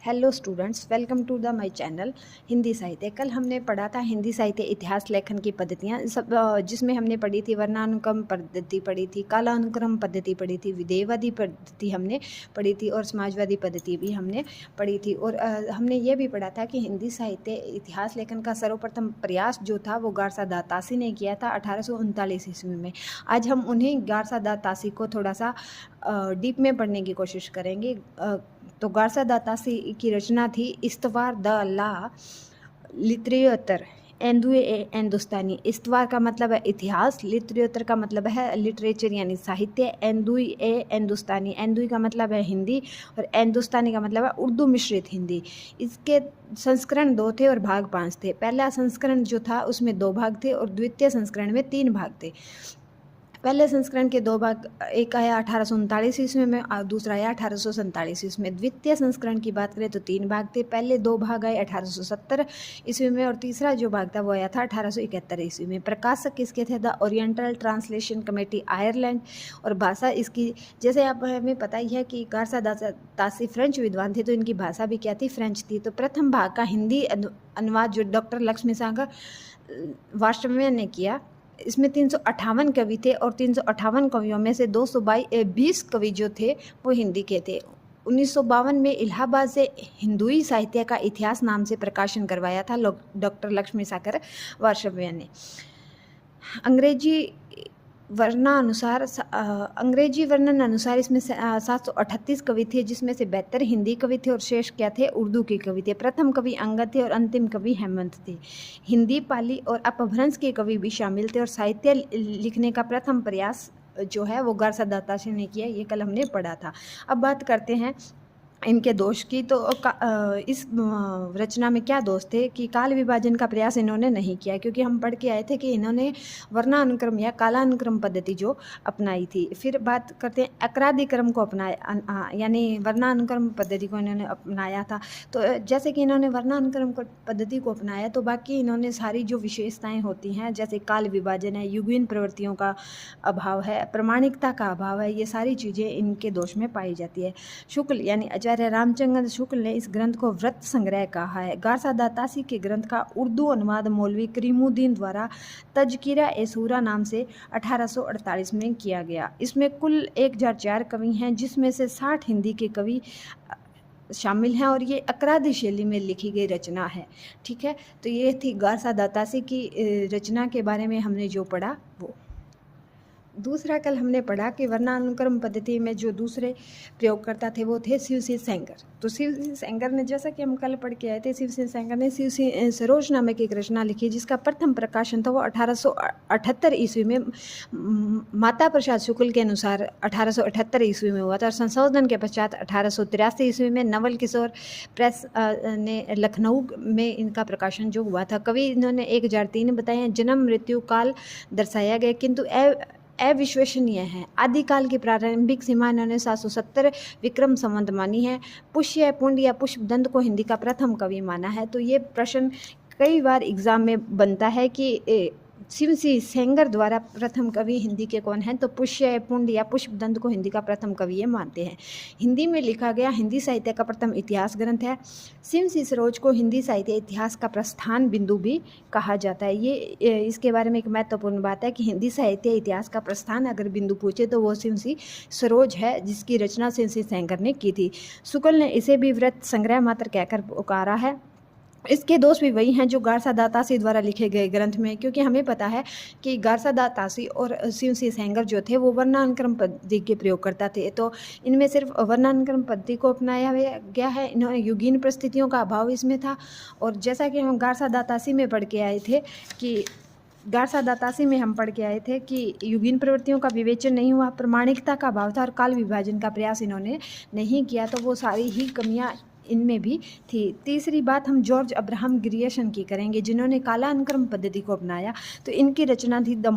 Hello students, welcome to the my channel Hindi Sahitya. कल हमने पढ़ा था हिंदी साहित्य इतिहास लेखन की पद्धतियाँ सब, जिसमें हमने पढ़ी थी वर्णानुक्रम पद्धति पढ़ी थी, कालानुक्रम पद्धति पढ़ी थी, विधेयवादी पद्धति हमने पढ़ी थी और समाजवादी पद्धति भी हमने पढ़ी थी। और हमने ये भी पढ़ा था कि हिंदी साहित्य इतिहास लेखन का सर्वप्रथम प्रयास जो था वो गारसा दातासी ने किया था 1839 ईस्वी में। आज हम उन्हीं गारसा दातासी को थोड़ा सा डीप में पढ़ने की कोशिश करेंगे। तो गारसा दातासी की रचना थी इस्तवार द ला लिटरेचर हिंदुस्तानी। इस्तवार का मतलब है इतिहास, लिटरेचर का मतलब है लिटरेचर यानी साहित्य, हिंदुस्तानी, एंदुई का मतलब है हिंदी और हिंदुस्तानी का मतलब है उर्दू मिश्रित हिंदी। इसके संस्करण 2 थे और भाग 5 थे। पहला संस्करण जो था उसमें 2 भाग थे और द्वितीय संस्करण में 3 भाग थे। पहले संस्करण के 2 भाग, एक आया 1839 ईस्वी में और दूसरा आया 1847 ईस्वी में। द्वितीय संस्करण की बात करें तो 3 भाग थे। पहले 2 भाग आए 1870 ईस्वी में और तीसरा जो भाग था वो आया था 1871 ईस्वी में। प्रकाशक किसके थे? The oriental translation committee Ireland. और भाषा इसकी, जैसे आप हमें पता ही है कि गारसा दातासी फ्रेंच विद्वान थे, तो इनकी भाषा भी क्या थी? फ्रेंच थी। तो प्रथम भाग का हिंदी अनुवाद जो डॉक्टर लक्ष्मी सागर वार्ष्णेय ने किया, इसमें 358 कवि थे और 358 कवियों में से 220 कवि जो थे वो हिंदी के थे। 1952 में इलाहाबाद से हिंदुई साहित्य का इतिहास नाम से प्रकाशन करवाया था डॉक्टर लक्ष्मी सागर वार्ष्णेय ने। अंग्रेजी वर्णन अनुसार इसमें 738 कवि थे, जिसमें से 72 हिंदी कवि थे और शेष क्या थे? उर्दू के कवि थे। प्रथम कवि अंगद थे और अंतिम कवि हेमंत थे। हिंदी, पाली और अपभ्रंश के कवि भी शामिल थे और साहित्य लिखने का प्रथम प्रयास जो है वो गारसा दातासी ने किया। ये कल हमने पढ़ा था। अब बात करते हैं इनके दोष की। तो इस रचना में क्या दोष थे कि काल विभाजन का प्रयास इन्होंने नहीं किया, क्योंकि हम पढ़ के आए थे कि इन्होंने वर्णानुक्रम या कालानुक्रम पद्धति जो अपनाई थी। फिर बात करते हैं अकरादिक्रम को अपनाया, यानी वर्णानुक्रम पद्धति को इन्होंने अपनाया था। तो जैसे कि इन्होंने वर्णानुक्रम पद्धति को अपनाया तो बाकी इन्होंने सारी जो विशेषताएँ होती हैं, जैसे काल विभाजन है, युगीन प्रवृत्तियों का अभाव है, प्रामाणिकता का अभाव है, ये सारी चीज़ें इनके दोष में पाई जाती है। शुक्ल यानी आचार्य रामचंद्र शुक्ल ने इस ग्रंथ को व्रत संग्रह कहा है। गारसा दातासी के ग्रंथ का उर्दू अनुवाद मौलवी करीमुद्दीन द्वारा तज़किरा ए सूरा नाम से 1848 में किया गया। इसमें कुल 1004 कवि हैं, जिसमें से 60 हिंदी के कवि शामिल हैं और ये अकरादी शैली में लिखी गई रचना है। ठीक है, तो ये थी गारसा दातासी की रचना के बारे में हमने जो पढ़ा वो। दूसरा कल हमने पढ़ा कि वर्णानुक्रम पद्धति में जो दूसरे प्रयोगकर्ता थे वो थे शिव सिंह सेंगर। तो शिव सिंह सेंगर ने, जैसा कि हम कल पढ़ के आए थे, शिव सिंह सेंगर ने शिव सिंह सरोज नामक एक रचना लिखी, जिसका प्रथम प्रकाशन था वो 1878 ईस्वी में माता प्रसाद शुक्ल के अनुसार 1878 ईस्वी में हुआ था। और संशोधन के पश्चात 1883 ईस्वी में नवल किशोर प्रेस ने लखनऊ में इनका प्रकाशन जो हुआ था। कवि इन्होंने 1003 बताए हैं। जन्म मृत्यु काल दर्शाया गया किंतु अविश्वसनीय है। आदिकाल की प्रारंभिक सीमा इन्होंने 770 विक्रम संवत मानी है। पुष्य पुंड या पुष्पदंत को हिंदी का प्रथम कवि माना है। तो ये प्रश्न कई बार एग्जाम में बनता है कि शिव सिंह सेंगर द्वारा प्रथम कवि हिंदी के कौन हैं? तो पुष्य पुंड या पुष्पदंत को हिंदी का प्रथम कवि ये मानते हैं। हिंदी में लिखा गया हिंदी साहित्य का प्रथम इतिहास ग्रंथ है। शिव सिंह सरोज को हिंदी साहित्य इतिहास का प्रस्थान बिंदु भी कहा जाता है। ये इसके बारे में एक महत्वपूर्ण बात है कि हिंदी साहित्य इतिहास का प्रस्थान अगर बिंदु पूछे तो वो शिव सिंह सरोज है, जिसकी रचना शिव सिंह सेंगर ने की थी। शुक्ल ने इसे भी व्रत संग्रह मात्र कहकर पुकारा है। इसके दोष भी वही हैं जो गारसा दातासी द्वारा लिखे गए ग्रंथ में, क्योंकि हमें पता है कि गारसा दातासी और शिव सिंह सेंगर जो थे वो वर्णानुक्रम पद्धति के प्रयोग करता थे। तो इनमें सिर्फ वर्णानुक्रम पद्धति को अपनाया गया है। इन्होंने युगीन परिस्थितियों का अभाव इसमें था। और जैसा कि हम गारसा दातासी में पढ़ के आए थे कि युगीन प्रवृत्तियों का विवेचन नहीं हुआ, प्रामाणिकता का अभाव था और काल विभाजन का प्रयास इन्होंने नहीं किया। तो वो सारी ही कमियां इनमें भी थी। तीसरी बात हम जॉर्ज अब्राहम ग्रियर्सन की करेंगे, जिन्होंने कालानुक्रम पद्धति को अपनाया। तो इनकी रचना थी the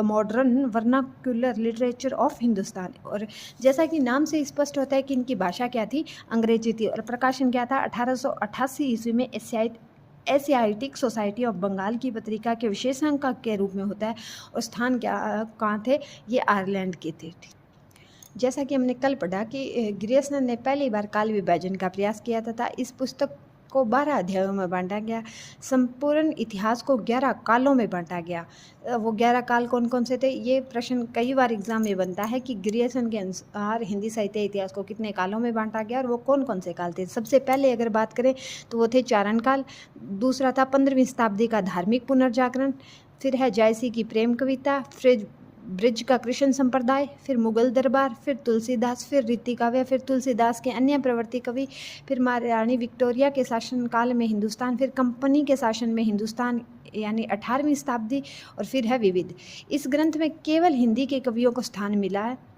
modern vernacular literature of Hindustan. और जैसा कि नाम से स्पष्ट होता है कि इनकी भाषा क्या थी? अंग्रेजी थी। और प्रकाशन क्या था? 1888 ईस्वी में एशियाटिक सोसाइटी ऑफ बंगाल की पत्रिका के विशेषांक के रूप में होता है। और स्थान कहाँ थे? ये आयरलैंड के थे। जैसा कि हमने कल पढ़ा कि ग्रियर्सन ने पहली बार काल विभाजन का प्रयास किया तथा इस पुस्तक को 12 अध्यायों में बांटा गया। संपूर्ण इतिहास को 11 कालों में बांटा गया। वो 11 काल कौन कौन से थे, ये प्रश्न कई बार एग्जाम में बनता है कि ग्रियर्सन के अनुसार हिंदी साहित्य इतिहास को कितने कालों में बांटा गया और वो कौन कौन से काल थे। सबसे पहले अगर बात करें तो वो थे चारण काल, दूसरा था 15वीं शताब्दी का धार्मिक पुनर्जागरण, फिर है जायसी की प्रेम कविता, फिर ब्रिज का कृष्ण संप्रदाय, फिर मुगल दरबार, फिर तुलसीदास, फिर रीति काव्य, फिर तुलसीदास के अन्य प्रवृत्ति कवि, फिर महारानी विक्टोरिया के शासनकाल में हिंदुस्तान, फिर कंपनी के शासन में हिंदुस्तान यानी 18वीं शताब्दी, और फिर है विविध। इस ग्रंथ में केवल हिंदी के कवियों को स्थान मिला है।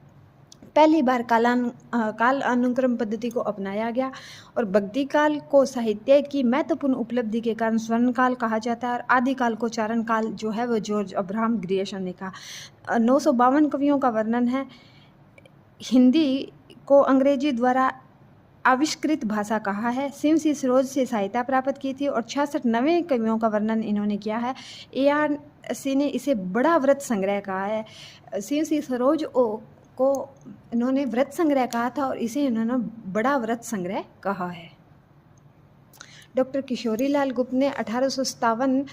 पहली बार काल अनुक्रम पद्धति को अपनाया गया और भक्ति काल को साहित्य की महत्वपूर्ण उपलब्धि के कारण स्वर्ण काल कहा जाता है और आदिकाल को चारण काल जो है वो जॉर्ज अब्राहम ग्रियर्सन ने कहा। 952 कवियों का वर्णन है। हिंदी को अंग्रेजी द्वारा आविष्कृत भाषा कहा है। सिंह सरोज से सहायता प्राप्त की थी और 66 नवे कवियों का वर्णन इन्होंने किया है। ARC ने इसे बड़ा व्रत संग्रह कहा है। सिंह सरोज को इन्होंने व्रत संग्रह कहा था और इसे इन्होंने बड़ा व्रत संग्रह कहा है। डॉक्टर किशोरी लाल गुप्त ने 1857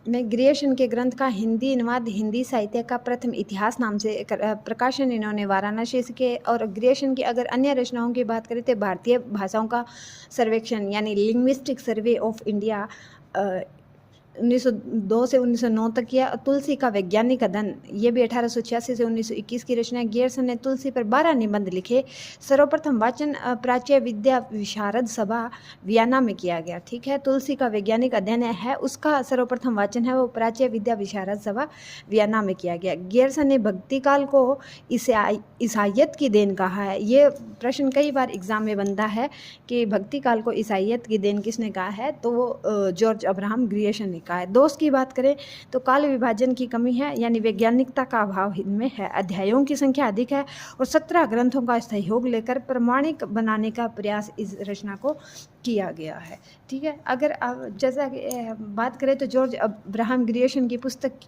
में ग्रियर्सन के ग्रंथ का हिंदी अनुवाद हिंदी साहित्य का प्रथम इतिहास नाम से प्रकाशन इन्होंने वाराणसी से किए। और ग्रियर्सन की अगर अन्य रचनाओं की बात करें तो भारतीय भाषाओं का सर्वेक्षण यानी लिंग्विस्टिक सर्वे ऑफ इंडिया 1902 से 1909 तक किया। तुलसी का वैज्ञानिक अध्ययन ये भी 1886 से 1921 की रचना है। ग्रियर्सन ने तुलसी पर 12 निबंध लिखे। सर्वप्रथम वाचन प्राच्य विद्या विशारद सभा वियना में किया गया। ठीक है, तुलसी का वैज्ञानिक अध्ययन है उसका सर्वप्रथम वाचन है वो प्राच्य विद्या विशारद सभा वियना में किया गया। ग्रियर्सन ने भक्ति काल को ईसाइयत की देन कहा है। ये प्रश्न कई बार एग्जाम में बनता है कि भक्ति काल को ईसाइयत की देन किसने कहा है, तो वो जॉर्ज अब्राहम ग्रियर्सन ने कहा है। दोष की बात करें तो काल विभाजन की कमी है यानी वैज्ञानिकता का अभाव इनमें है। अध्यायों की संख्या अधिक है और 17 ग्रंथों का सहयोग लेकर प्रमाणिक बनाने का प्रयास इस रचना को किया गया है। ठीक है, अगर आप जैसा बात करें तो जॉर्ज अब्राहम ग्रियर्सन की पुस्तक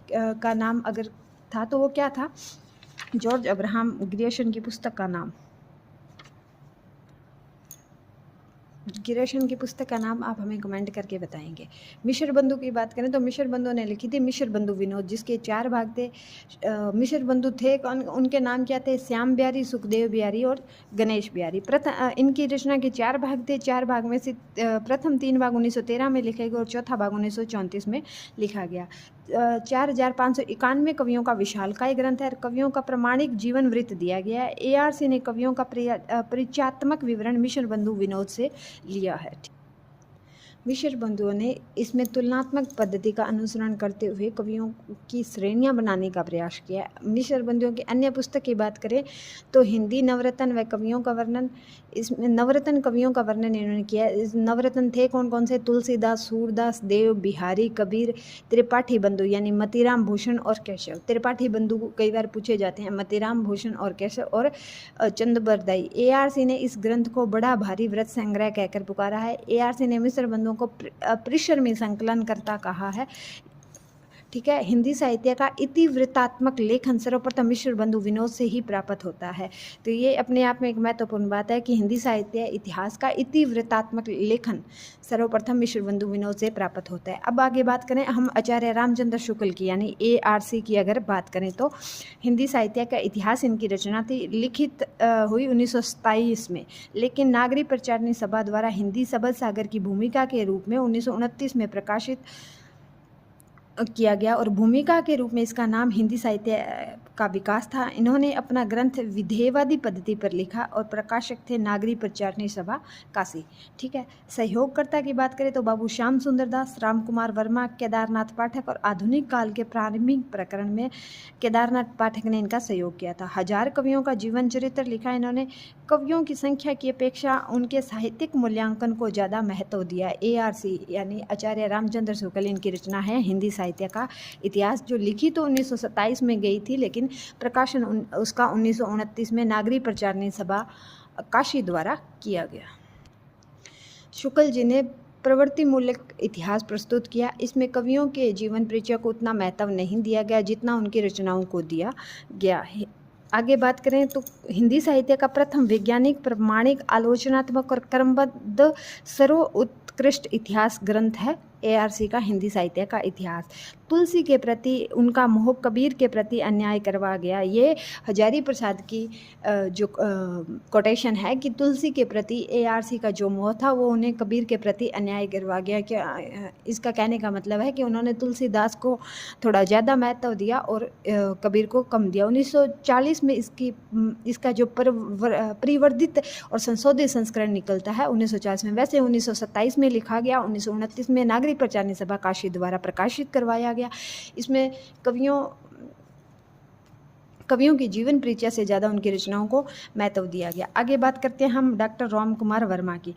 का नाम अगर था तो वो क्या था? जॉर्ज अब्राहम ग्रियर्सन की पुस्तक का नाम, ग्रियर्सन की पुस्तक का नाम आप हमें कमेंट करके बताएंगे। मिश्र बंधु की बात करें तो मिश्र बंधु ने लिखी थी मिश्र बंधु विनोद, जिसके 4 भाग थे। मिश्र बंधु थे उनके नाम क्या थे? श्याम बिहारी, सुखदेव बिहारी और गणेश बिहारी। इनकी रचना के 4 भाग थे। 4 भाग में से प्रथम 3 भाग 1913 में लिखे गए और चौथा भाग 1934 में लिखा गया। 4591 कवियों का विशालकाय ग्रंथ है। कवियों का प्रमाणिक जीवन वृत्त दिया गया है। ARC ने कवियों का परिचयात्मक विवरण मिश्र बंधु विनोद से लिया है। मिश्र बंधुओं ने इसमें तुलनात्मक पद्धति का अनुसरण करते हुए कवियों की श्रेणियां बनाने का प्रयास किया। मिश्र बंधुओं की अन्य पुस्तक की बात करें तो हिंदी नवरत्न व कवियों का वर्णन, इसमें नवरत्न कवियों का वर्णन इन्होंने किया। इस नवरत्न थे कौन कौन से? तुलसीदास, सूरदास, देव, बिहारी, कबीर, त्रिपाठी बंधु यानी मतीराम भूषण और केशव। त्रिपाठी बंधु कई बार पूछे जाते हैं, मतीराम भूषण और केशव और चंद्रबरदाई। ARC ने इस ग्रंथ को बड़ा भारी व्रत संग्रह कहकर पुकारा है। ARC ने मिश्र बंधुओं को परिश्रमी संकलन करता कहा है। ठीक है, हिंदी साहित्य का इतिवृत्तात्मक लेखन सर्वप्रथम मिश्र बंधु विनोद से ही प्राप्त होता है। तो ये अपने आप में एक महत्वपूर्ण बात है कि हिंदी साहित्य इतिहास का इतिवृत्तात्मक लेखन सर्वप्रथम मिश्र बंधु विनोद से प्राप्त होता है। अब आगे बात करें हम आचार्य रामचंद्र शुक्ल की यानी ARC की अगर बात करें तो हिंदी साहित्य का इतिहास इनकी रचना थी। लिखित हुई 1927 में, लेकिन नागरी प्रचारणी सभा द्वारा हिंदी शब्द सागर की भूमिका के रूप में 1929 में प्रकाशित किया गया और भूमिका के रूप में इसका नाम हिंदी साहित्य का विकास था। इन्होंने अपना ग्रंथ विधेयवादी पद्धति पर लिखा और प्रकाशक थे नागरी प्रचारणी सभा काशी। ठीक है, सहयोगकर्ता की बात करें तो बाबू श्याम सुंदर दास, राम कुमार वर्मा, केदारनाथ पाठक और आधुनिक काल के प्रारंभिक प्रकरण में केदारनाथ पाठक ने इनका सहयोग किया था। 1000 कवियों का जीवन चरित्र लिखा इन्होंने। कवियों की संख्या की अपेक्षा उनके साहित्यिक मूल्यांकन को ज़्यादा महत्व दिया। ARC यानी आचार्य रामचंद्र शुक्ल इनकी रचना है हिंदी साहित्य का इतिहास, जो लिखी तो 1927 में गई थी लेकिन प्रकाशन उसका 1929 में नागरी प्रचारणी सभा काशी द्वारा किया गया। शुक्ल जी ने प्रवृत्ति मूलक इतिहास प्रस्तुत किया। इसमें कवियों के जीवन परिचय को उतना महत्व नहीं दिया गया जितना उनकी रचनाओं को दिया गया है। आगे बात करें तो हिंदी साहित्य का प्रथम वैज्ञानिक, प्रमाणिक, आलोचनात्मक और क्रमबद्ध सर्वोत्कृष्ट इतिहास ग्रंथ है ARC का हिंदी साहित्य का इतिहास। तुलसी के प्रति उनका मोह कबीर के प्रति अन्याय करवा गया। ये हजारी प्रसाद की जो कोटेशन है कि तुलसी के प्रति ARC का जो मोह था वो उन्हें कबीर के प्रति अन्याय करवा गया। क्या इसका कहने का मतलब है कि उन्होंने तुलसीदास को थोड़ा ज़्यादा महत्व दिया और कबीर को कम दिया। 1940 में इसका जो परिवर्धित और संशोधित संस्करण निकलता है 1940 में। वैसे 1927 में लिखा गया, 1929 में नागरिक प्रचारणी सभा काशी द्वारा प्रकाशित करवाया गया। इसमें कवियों की जीवन परिचय से ज़्यादा उनकी रचनाओं को महत्व दिया गया। आगे बात करते हैं हम डॉक्टर राम कुमार वर्मा की,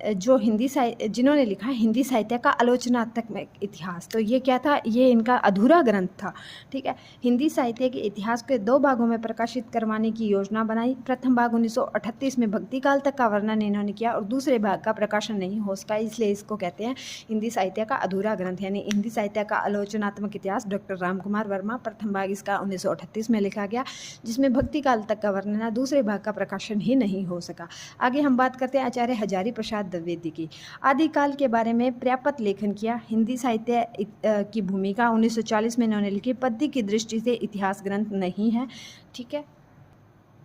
जो जिन्होंने लिखा हिंदी साहित्य का आलोचनात्मक इतिहास। तो ये क्या था? ये इनका अधूरा ग्रंथ था। ठीक है, हिंदी साहित्य के इतिहास के 2 भागों में प्रकाशित करवाने की योजना बनाई। प्रथम भाग 1938 में भक्ति काल तक का वर्णन इन्होंने किया और दूसरे भाग का प्रकाशन नहीं हो सका, इसलिए इसको कहते हैं हिंदी साहित्य का अधूरा ग्रंथ, यानी हिंदी साहित्य का आलोचनात्मक इतिहास डॉक्टर राम कुमार वर्मा। प्रथम भाग इसका 1938 में लिखा गया, जिसमें भक्ति काल तक का वर्णन है, दूसरे भाग का प्रकाशन ही नहीं हो सका। आगे हम बात करते हैं आचार्य हजारी प्रसाद द्विवेदी की। आदिकाल के बारे में पर्याप्त लेखन किया। हिंदी साहित्य की भूमिका 1940 में इन्होंने लिखी। पद्य की दृष्टि से इतिहास ग्रंथ नहीं है। ठीक है,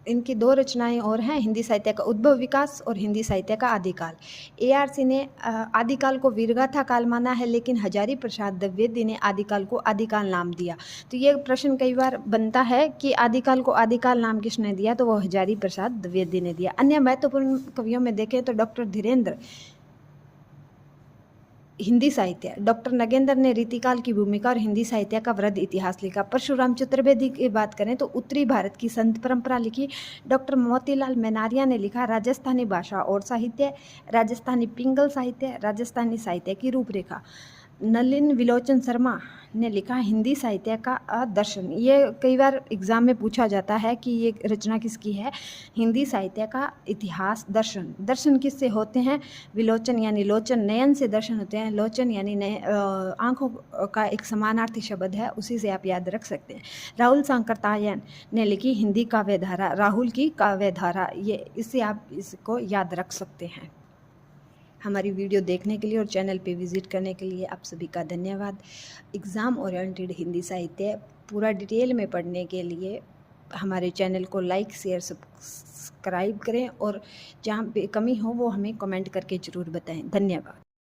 इनकी 2 रचनाएं और हैं, हिंदी साहित्य का उद्भव विकास और हिंदी साहित्य का आदिकाल। ARC ने आदिकाल को वीरगाथा काल माना है, लेकिन हजारी प्रसाद द्विवेदी ने आदिकाल को आदिकाल नाम दिया। तो ये प्रश्न कई बार बनता है कि आदिकाल को आदिकाल नाम किसने दिया? तो वो हजारी प्रसाद द्विवेदी ने दिया। अन्य महत्वपूर्ण कवियों में देखें तो डॉक्टर धीरेन्द्र हिंदी साहित्य, डॉक्टर नगेंद्र ने रीतिकाल की भूमिका और हिंदी साहित्य का वृद्ध इतिहास लिखा। परशुराम चतुर्वेदी की बात करें तो उत्तरी भारत की संत परंपरा लिखी। डॉक्टर मोतीलाल मेनारिया ने लिखा राजस्थानी भाषा और साहित्य, राजस्थानी पिंगल साहित्य, राजस्थानी साहित्य की रूपरेखा। नलिन विलोचन शर्मा ने लिखा हिंदी साहित्य का दर्शन। ये कई बार एग्जाम में पूछा जाता है कि ये रचना किसकी है? हिंदी साहित्य का इतिहास दर्शन। दर्शन किससे होते हैं? विलोचन यानी लोचन, नयन से दर्शन होते हैं। लोचन यानी आंखों का एक समानार्थी शब्द है, उसी से आप याद रख सकते हैं। राहुल सांकरतायन ने लिखी हिंदी काव्यधारा, राहुल की काव्यधारा, ये इससे आप इसको याद रख सकते हैं। हमारी वीडियो देखने के लिए और चैनल पे विज़िट करने के लिए आप सभी का धन्यवाद। एग्ज़ाम ओरिएंटेड हिंदी साहित्य पूरा डिटेल में पढ़ने के लिए हमारे चैनल को लाइक, शेयर, सब्सक्राइब करें और जहाँ पे कमी हो वो हमें कमेंट करके ज़रूर बताएं। धन्यवाद।